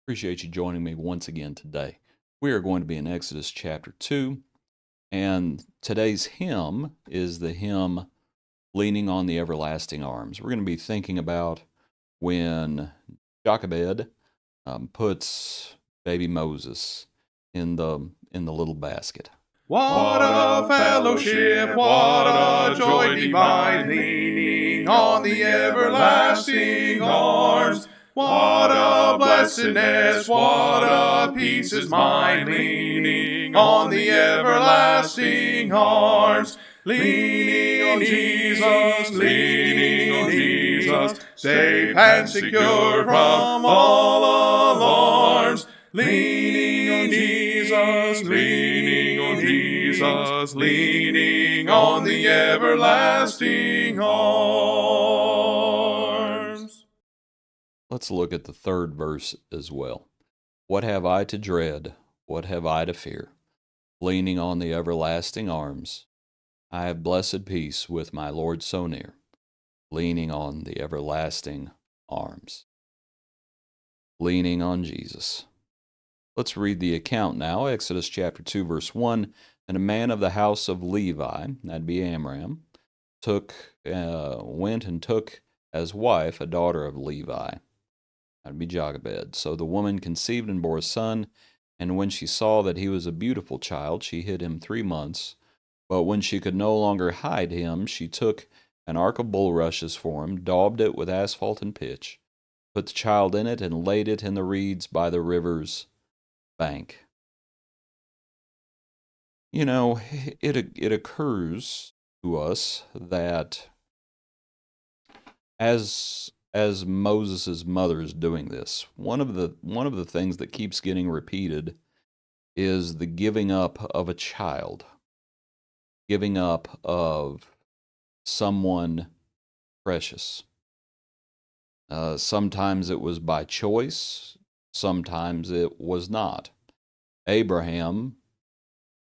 Appreciate you joining me once again today. We are going to be in Exodus chapter 2, and today's hymn is the hymn Leaning on the Everlasting Arms. We're going to be thinking about when Jochebed puts baby Moses in the little basket. What a fellowship, what a joy divine, leaning on the everlasting arms. What a blessedness, what a peace is mine, leaning on the everlasting arms. Leaning on Jesus, leaning on Jesus, safe and secure from all alarms. Leaning on Jesus, leaning on Jesus, leaning on the everlasting arms. Let's look at the third verse as well. What have I to dread? What have I to fear? Leaning on the everlasting arms, I have blessed peace with my Lord so near, leaning on the everlasting arms. Leaning on Jesus. Let's read the account now. Exodus chapter 2, verse 1. And a man of the house of Levi, that'd be Amram, went and took as wife a daughter of Levi. That'd be Jochebed. So the woman conceived and bore a son, and when she saw that he was a beautiful child, she hid him 3 months. But when she could no longer hide him, she took an ark of bulrushes for him, daubed it with asphalt and pitch, put the child in it, and laid it in the reeds by the river's bank. You know, it occurs to us that as Moses' mother is doing this, one of the things that keeps getting repeated is the giving up of a child, giving up of someone precious. Sometimes it was by choice, sometimes it was not. Abraham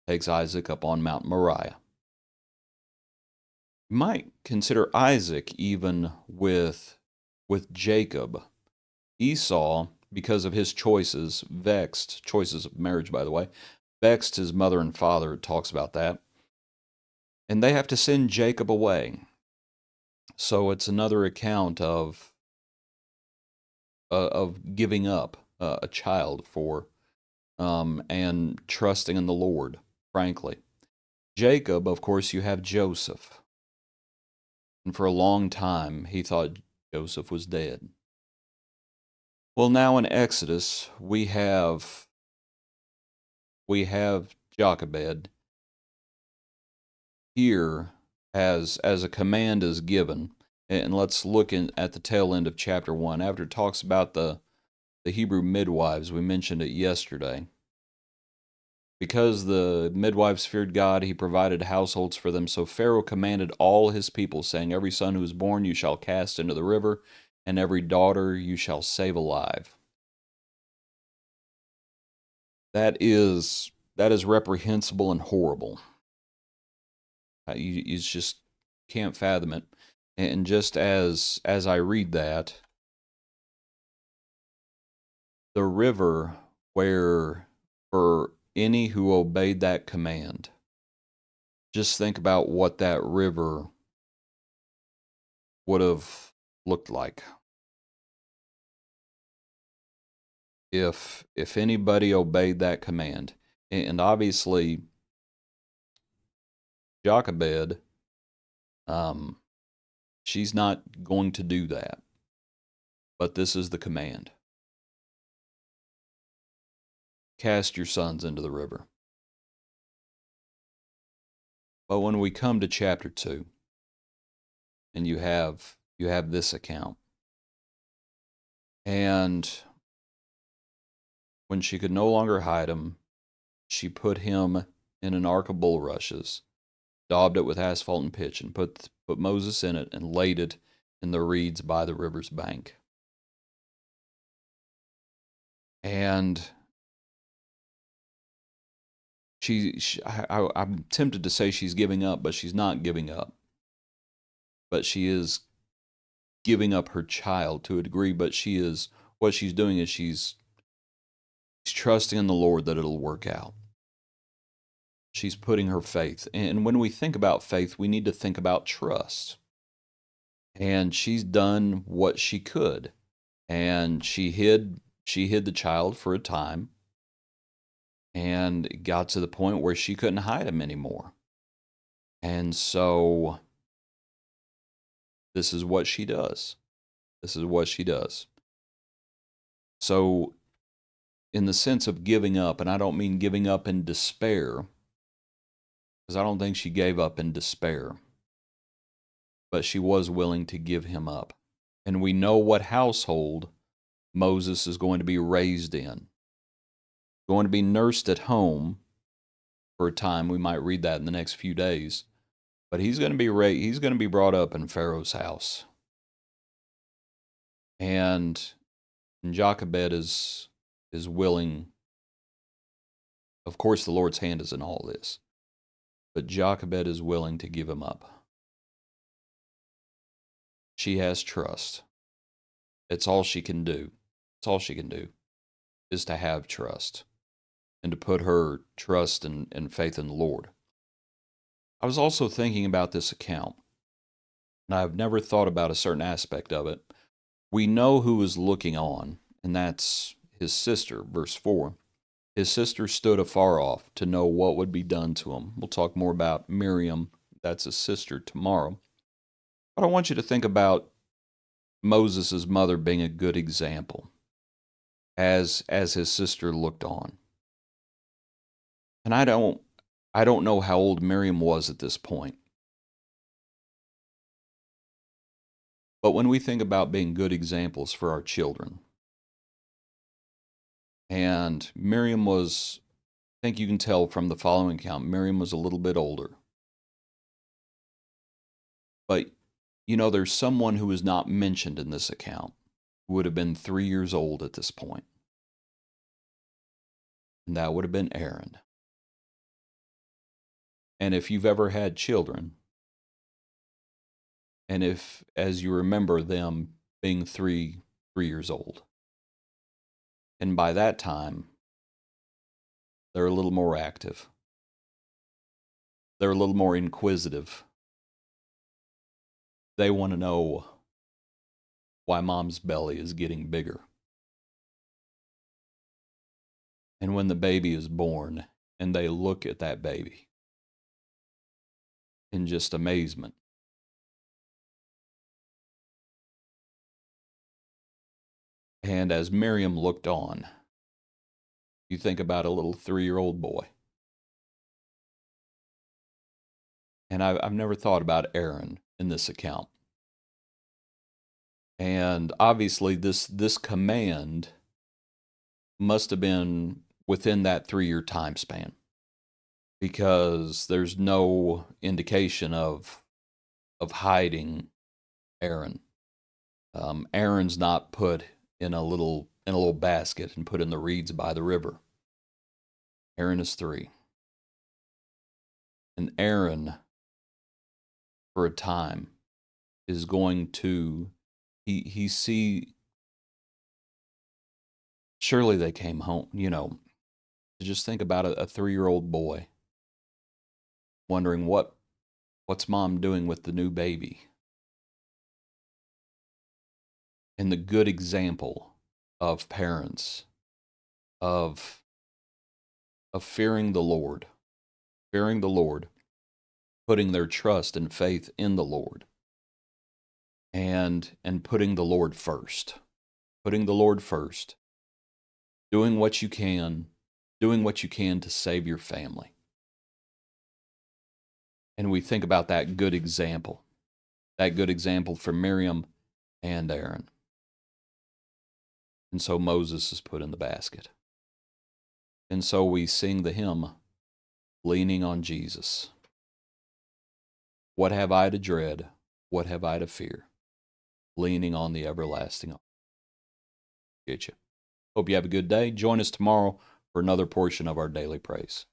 takes Isaac up on Mount Moriah. You might consider Isaac even with Jacob. Esau, because of his choices of marriage, by the way, vexed his mother and father. It talks about that. And they have to send Jacob away. So it's another account of giving up a child for and trusting in the Lord, frankly. Jacob, of course, you have Joseph. And for a long time, he thought Joseph was dead. Well, now in Exodus, we have Jochebed here as a command is given. And let's look at the tail end of chapter 1. After it talks about the Hebrew midwives, we mentioned it yesterday. Because the midwives feared God, he provided households for them. So Pharaoh commanded all his people, saying, every son who is born you shall cast into the river, and every daughter you shall save alive. That is reprehensible and horrible. You just can't fathom it. And just as I read that, the river where for any who obeyed that command, just think about what that river would have looked like. If anybody obeyed that command, and obviously Jochebed, she's not going to do that, but this is the command: cast your sons into the river. But when we come to chapter 2, and you have this account, and when she could no longer hide him, she put him in an ark of bulrushes, daubed it with asphalt and pitch, and put Moses in it and laid it in the reeds by the river's bank. And I'm tempted to say she's giving up, but she's not giving up. But she is giving up her child to a degree, but what she's doing is she's She's trusting in the Lord that it'll work out. She's putting her faith. And when we think about faith, we need to think about trust. And she's done what she could. And she hid the child for a time, and it got to the point where she couldn't hide him anymore. And so this is what she does. This is what she does. So in the sense of giving up, and I don't mean giving up in despair, because I don't think she gave up in despair, but she was willing to give him up. And we know what household Moses is going to be raised in. Going to be nursed at home for a time. We might read that in the next few days. But he's going to be brought up in Pharaoh's house. And Jochebed is willing. Of course, the Lord's hand is in all this. But Jochebed is willing to give him up. She has trust. It's all she can do. It's all she can do is to have trust and to put her trust and faith in the Lord. I was also thinking about this account, and I've never thought about a certain aspect of it. We know who is looking on, and that's his sister, verse 4. His sister stood afar off to know what would be done to him. We'll talk more about Miriam, that's his sister, tomorrow. But I want you to think about Moses' mother being a good example as his sister looked on. And I don't know how old Miriam was at this point. But when we think about being good examples for our children, and Miriam was, I think you can tell from the following account, Miriam was a little bit older. But, there's someone who is not mentioned in this account who would have been 3 years old at this point. And that would have been Aaron. And if you've ever had children, and if, as you remember them being 3 years old, and by that time, they're a little more active. They're a little more inquisitive. They want to know why mom's belly is getting bigger. And when the baby is born, and they look at that baby in just amazement, and as Miriam looked on, you think about a little 3-year-old boy. And I've never thought about Aaron in this account. And obviously this command must have been within that 3-year time span, because there's no indication of hiding Aaron. Aaron's not put in a little basket and put in the reeds by the river. Aaron is 3. And Aaron, for a time, is going to, he see, surely they came home, just think about a 3-year-old boy wondering what's mom doing with the new baby. And the good example of parents of fearing the Lord, putting their trust and faith in the Lord, and putting the Lord first, doing what you can to save your family. And we think about that good example for Miriam and Aaron. And so Moses is put in the basket. And so we sing the hymn, Leaning on Jesus. What have I to dread? What have I to fear? Leaning on the everlasting arm. Get you. Hope you have a good day. Join us tomorrow for another portion of our daily praise.